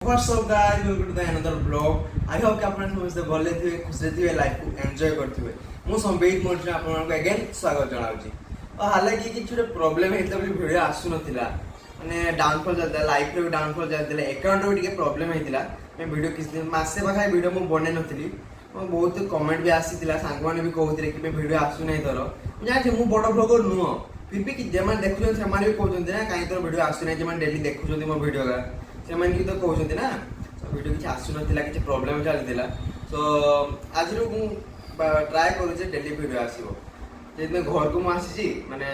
What's up guys, welcome to the another vlog. I hope कि आप समस्त भले थे खुश थे लाइफ को एंजॉय करते मु संबित मोर आपन अगेन स्वागत जनाउची और हालांकि किछ प्रॉब्लम हेता बोली वीडियो आसु नथिला माने डाउनफॉल जाता लाइफ रे डाउनफॉल जाता अकाउंट रे टिके प्रॉब्लम हेतिला मैं वीडियो किछ दिन मासे बखा वीडियो मु बने नथिली बहुत कमेंट भी आसीतिला सांग माने भी कहउतिले कि वीडियो आसु नै तोर जानि मु बड़ ब्लॉगर नुह फिर भी कि जेमान देखुछन से माने भी कहउछन ना काई तोर वीडियो आसु नै जेमान डेली देखुछन मो वीडियो का ସେମାନେ ବି ତ କହୁଛନ୍ତି ନା ଭିଡ଼ିଓ କିଛି ଆସୁନଥିଲା କିଛି ପ୍ରୋବ୍ଲେମ୍ ଚାଲିଥିଲା ସୋ ଆଜିରୁ ମୁଁ ଟ୍ରାଏ କରୁଛି ଡେଲି ଭିଡ଼ିଓ ଆସିବ ଯେହେତୁ ଘରକୁ ମୁଁ ଆସିଛି ମାନେ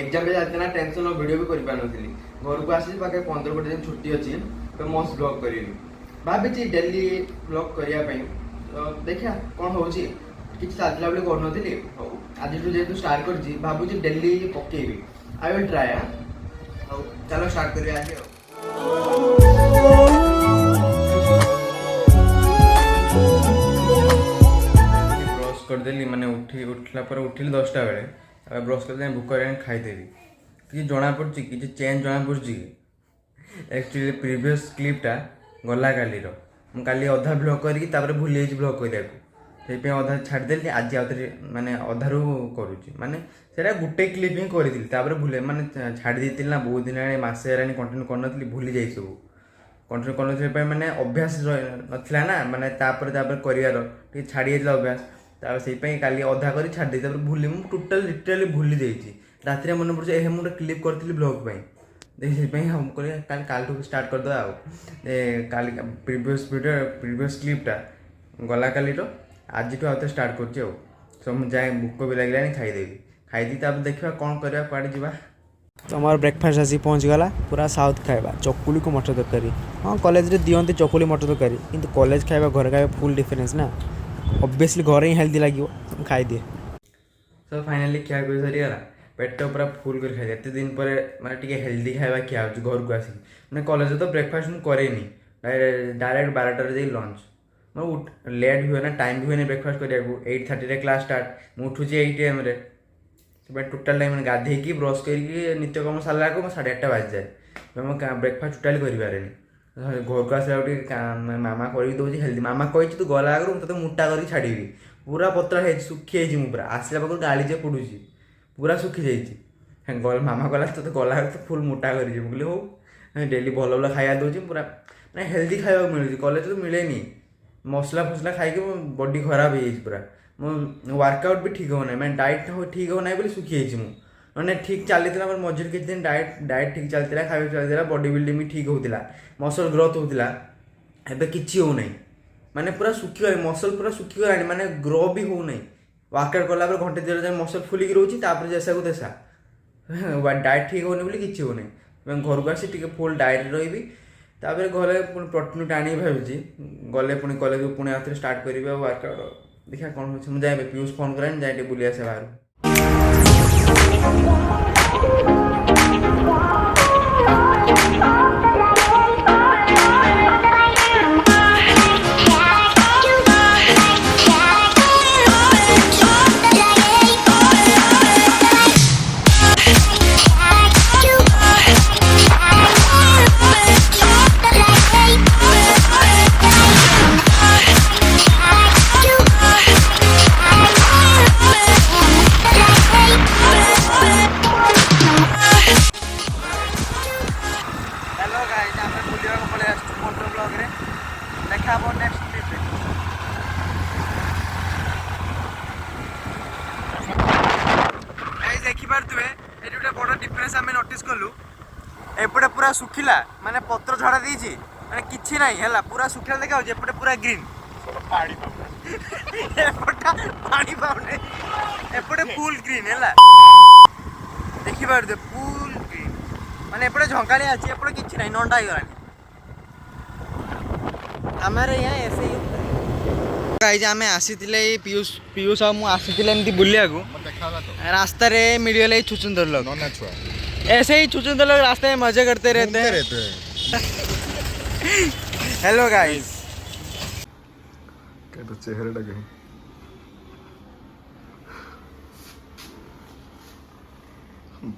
ଏକ୍ଜାମ୍ରେ ଚାଲିଥିଲା ଟେନସନ୍ ଭିଡ଼ିଓ ବି କରିପାରୁନଥିଲି ଘରକୁ ଆସିଛି ପାଖରେ 15 ଦିନ ଛୁଟି ଅଛି ତ ମସ୍ତ ବ୍ଲଗ୍ କରିବି ଭାବିଛି ଡେଲି ବ୍ଲଗ୍ କରିବା ପାଇଁ ତ ଦେଖିଆ କ'ଣ ହେଉଛି କିଛି ଚାଲିଥିଲା ବୋଲି କରୁନଥିଲି ହଉ ଆଜିଠୁ ଯେହେତୁ ଷ୍ଟାର୍ଟ କରିଛି ଭାବୁଛି ଡେଲି ପକେଇବି ଆଇ ୱିଲ୍ ଟ୍ରାଏ ହଉ ଚାଲ ଷ୍ଟାର୍ଟ କରିବା ଆଜି ଆଉ ब्रश करदेली माने उठला पर उठिली 10टा बेले ब्रश कर भूक खाईदेवी कि जना पड़ी कि चेंज जना पड़ी एक्चुअली प्रीवियस क्लिपटा गला काली काली अधा ब्लॉग करके भूली ब्लॉग करने अधा छाड़देली आज आउे माने अधारू करुच्ची माने सेटा गुटे क्लिप ही करी भूले माने छाड़ी देती ना बहुत दिन मसे कंटिन्यू कर भूली जाए सब कंटिन्यू कर माने अभ्यास नाला ना माने तापर करार छाड़ी जाता अभ्यास से काली अधा कर छाड़ी भूली टोटाल लिटराली भूली जाइए रात मन पड़े मुझे क्लिप करी ब्लॉग हम काल स्टार्ट करदे काली प्रीवियस क्लिपटा गला काली आज आते स्टार्ट कर जाए भूक भी लगे खाईदेवी खाईदी देखा कौन करवा कड़े जा तुम ब्रेकफास्ट आसी पहुँच गला पूरा साउथ खाଇବା चकुली को मटर तरकारी हाँ कॉलेज रे दियंती चकुली मटर तरकारी किंतु कॉलेज खाଇବା घर खाଇବା फुल डिफरेंस ना ऑब्वियसली घर ही हेल्दी लगे खाई दिए सो फाइनली क्या कर सरीगला पेट पूरा फुल कर खाई एत दिन पर माने हेल्दी खाଇବା क्या घर को आसिक मैंने कॉलेज तो ब्रेकफास्ट मुझे करेनी डायरेक्ट 12टार जाए लंच मैं लेट हुए ना टाइम भी हुए ब्रेकफास्ट करा 8:30 क्लास स्टार्ट मुझे उठूँ 8 AM टोटाल टाइम गाधे ब्रश कर नित्यकर्म सारा को 8:30 बाजि जाए मैं ब्रेकफास्ट टोटाली करें घर को आसला मामा कर दूसरी हेल्दी मामा कही तू गला आगे मुझे मोटा कर छाड़ी पूरा पतला है सुखी है पूरा आसला पाक गाड़ी जे पड़ूसी पूरा सुखी जाइए मामा कहला तो गला तो फुल मोटा कर कहली हो डेली भल भल खाया दूसरी पूरा मैं हेल्दी खाया मिलूँ कॉलेज तो मिलेनी मसला फसला खाई बॉडी खराब हो पूरा मो वर्कआउट भी ठीक होना मैं डाइट ठीक होना बोली सुखी मैंने ठीक चली मझे किसी दिन डाइट ठीक चलता खाଇବା चलता बॉडी बिल्डिंग भी ठीक होता मसल ग्रोथ होता एवं किसी हो नहीं माने पूरा सुखी मसल पूरा सुखी गला माने ग्रो भी हो नहीं वर्कआउट कला घंटे 2 घंटे मसल फुलिक रोचे जैसा को तैसा डाइट ठीक होने बोली किसी हो नहीं मैं घर को आसी फुल डाइट रही तापर गले प्रोटीन टाणी भावी गले पुणी कॉलेज पुणी आउ स्टार्ट करेंगे वर्कआउट देखा कौन हो मुझे जाए पीयूष फोन करानी जाए बुली आसे बाहर देखिपे ये बड़ डिफरेन्स आम नोटिस कलु एपटे पूरा सुखिला माने पत्र झड़ा देछि माने किछि नाही हैला पूरा सुखिला देखा एपटे पूरा ग्रीन पानी पाउने एपटे फुल ग्रीन हैला देखिपे फुल ग्रीन माने एपटे झंकाली अछि एपटे किछि नाही नंडा हो गलानी हमारे यहाँ ऐसे ही होता है गाइस आमे आसीतिले पीयूष आ मु आसीतिले एमती बुलिया को रास्ता रे मिडियल छुचुंदर लोग ऐसे ही छुचुंदर लोग रास्ते में मजे करते रहते हैं हेलो गाइस क्या तो चेहरे लगे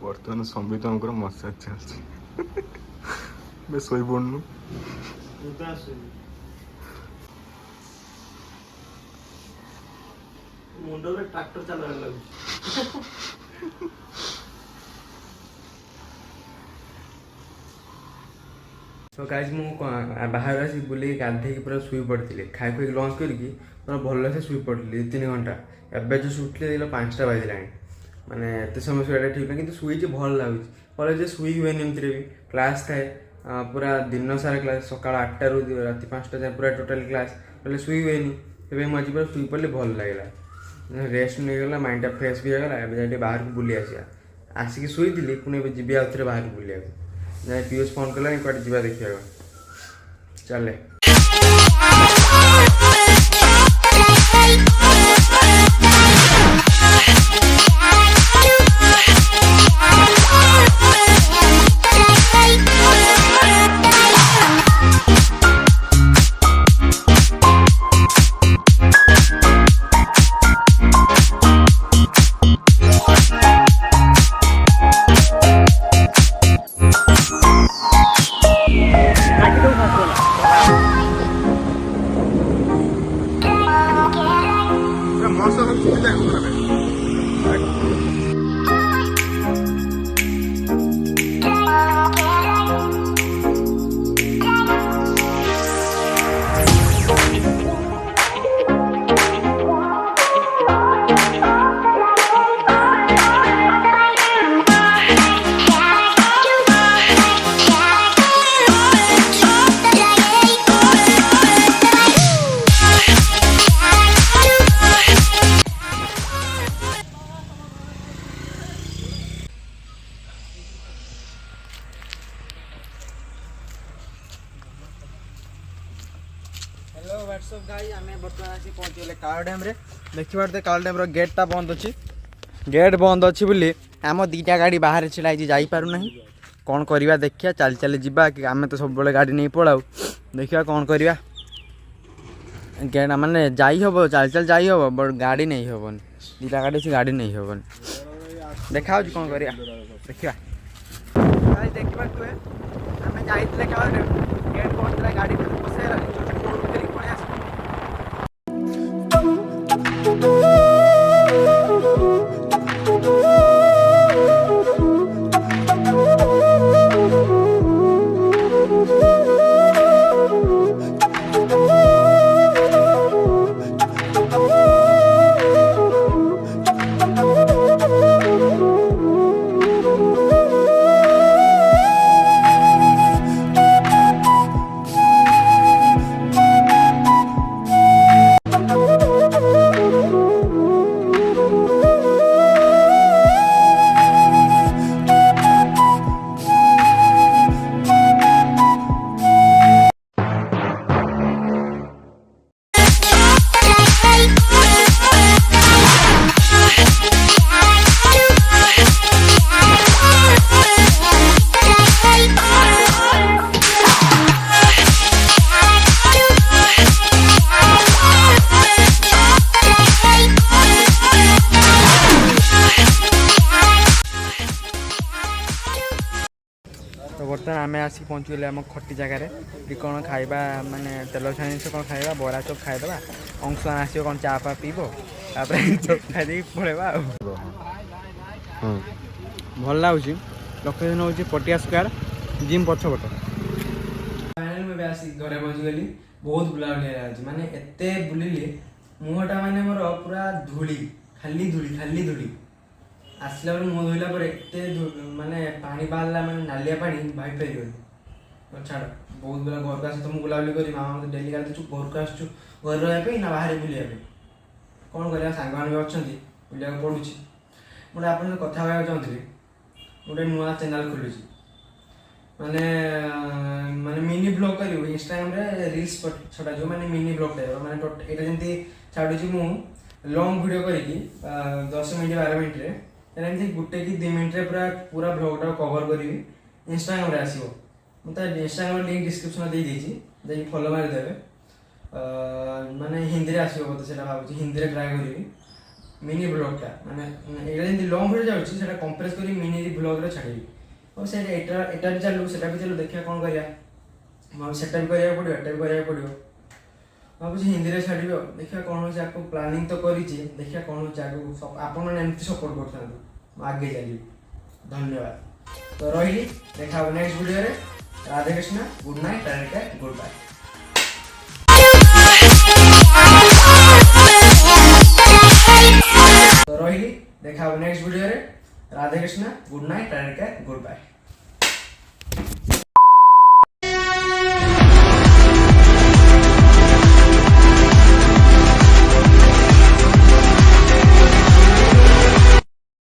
बर्तमान संबित मसाज चलती मैं शोई पड़नु ମୁଣ୍ଡରେ ଟ୍ରାକ୍ଟର ଚାଲିବାର ଲାଗୁଛି। ସୋ ଗାଇଜ୍ ମୁଁ ବାହାରୁ ଆସି ବୁଲିକି ଗାଧେଇକି ପୁରା ଶୋଇ ପଡ଼ିଥିଲି, ଖାଇ ଖୁଇକି ଲଞ୍ଚ କରିକି ପୁରା ଭଲସେ ଶୋଇ ପଡ଼ିଥିଲି 2-3 ଘଣ୍ଟା। ଏବେ ଯେଉଁ ଶୁଠିଲି ଦେଖିଲ 5ଟା ବାଜିଲାଣି। ମାନେ ଏତେ ସମୟ ଶୋଇବାଟା ଠିକ୍ ନାହିଁ, କିନ୍ତୁ ଶୋଇଛି ଭଲ ଲାଗୁଛି। କଲେଜରେ ଶୋଇ ହୁଏନି ଏମିତିରେ ବି, କ୍ଲାସ୍ ଥାଏ ପୁରା ଦିନ ସାରା କ୍ଲାସ୍, ସକାଳ 8ଟାରୁ ରାତି 5ଟା ଯାଏଁ ପୁରା ଟୋଟାଲ୍ କ୍ଲାସ୍, ହେଲେ ଶୋଇ ହୁଏନି। ଏବେ ମୁଁ ଆଜି ପୁରା ଶୋଇ ପଡ଼ିଲି, ଭଲ ଲାଗିଲା, ରେଷ୍ଟ ନେଇଗଲା, ମାଇଣ୍ଡଟା ଫ୍ରେଶ୍ ବି ହେଇଗଲା। ଏବେ ଯାଇ ଟିକେ ବାହାରକୁ ବୁଲି ଆସିବା। ଆସିକି ଶୋଇଥିଲି, ପୁଣି ଏବେ ଯିବି ଆଉ ଥରେ ବାହାରକୁ ବୁଲିବାକୁ। ଯାଇ ପିୟୁଷ ଫୋନ୍ କଲାଣି କୁଆଡ଼େ ଯିବା ଦେଖିବାକୁ, ଚାଲେ। हेलो व्हाट्सअप गाइस, आम बर्तमान आसी पहुँचले काल डैम रे। देखिए काल डैम गेटा बंद अच्छी, गेट बंद अच्छी बोली आम 2टा गाड़ी बाहर छिड़ा जापारूना। कौन करवा देखिया, चल चल जावा कि आम तो सब गाड़ी नहीं पलाऊ। देखिए कौन करवा, गेट माने जाई हम, चल चल जाई हम, बट गाड़ी नहीं हेबन। 2टा गाड़ी से गाड़ी नहीं हेबन। देखा कौन करवा देखा देखा आम जाइए गेट बंद गाड़ी बस तो बर्तमान आम आसिक पहुँचगले आम खटी जगार कि कौन खाइबा माने तेल छाणी जिन कौन खाइबा, बरा चप खाईदे, अंशुमान आसो कौन चा पा पीब, चप खाई पड़ेगा। भल लगुच लोकेशन हूँ पटिया स्क्वायर जिम पछपट। फाइनाली मैं आसिक घरे पहुँचीगली, बहुत बुलाबुली माने एते बुलिली मुहटा माने मोर पूरा धूली, खाली धूली खाली धूली। आसला मुह धोला एते माने पानी बाहरला माने नालिया पानी भाई पार छाड़। बहुत बेला घर को आस तो मुझे बुलाबुली करी, मामा मत डेली गाड़ी घर को आसु घर रहा ना बाहर बुलाया कौन कर सांग भी अच्छा बुला पड़ू। मुझे आप कथा कहना चाहूँगी, गोटे नुआ चैनल खोलुची माने माने मिनी ब्लॉग कर इंस्टाग्राम रे रील्स छटा जो माने मिनी ब्लॉग टाइप माने एटा जंती छाडुची मु लॉन्ग वीडियो करिकी 10 मिनिट 12 मिनिट रे एमती गुटे कि 2 मिनिट रे पूरा ब्लॉग कवर करी इंस्टाग्राम रे आसीबो। मु ता इंस्टाग्राम लिंक डिस्क्रिप्शन दे देछि, जाई फॉलो मारि देबे। माने हिंदी रे आसीबो तो सेटा भाबुची हिंदी रे ट्राई करिवि मिनी ब्लॉग टा माने एटा जंती लॉन्ग वीडियो जाउची सेटा कंप्रेस करी मिनी ब्लॉग रे छाडिबि। और से एटा भी चलू सेटा भी चलू देखिया कौन करिया ସେଟା ବି କରିବାକୁ ପଡ଼ିବ, ଏଟା ବି କରିବାକୁ ପଡ଼ିବ। ଭାବୁଛି ହିନ୍ଦୀରେ ଛାଡ଼ିବି ଆଉ, ଦେଖିବା କ'ଣ ହେଉଛି ଆଗକୁ। ପ୍ଲାନିଂ ତ କରିଛି, ଦେଖିବା କ'ଣ ହେଉଛି ଆଗକୁ। ଆପଣମାନେ ଏମିତି ସପୋର୍ଟ କରିଥାନ୍ତୁ, ମୁଁ ଆଗେଇ ଚାଲିବି। ଧନ୍ୟବାଦ। ତ ରହିଲି, ଦେଖା ହବ ନେକ୍ସଟ ଭିଡ଼ିଓରେ। Radhekrishna, good night, good bye. ତ ରହିଲି, ଦେଖା ହବ ନେକ୍ସଟ ଭିଡ଼ିଓରେ। Radhekrishna, good night, good bye.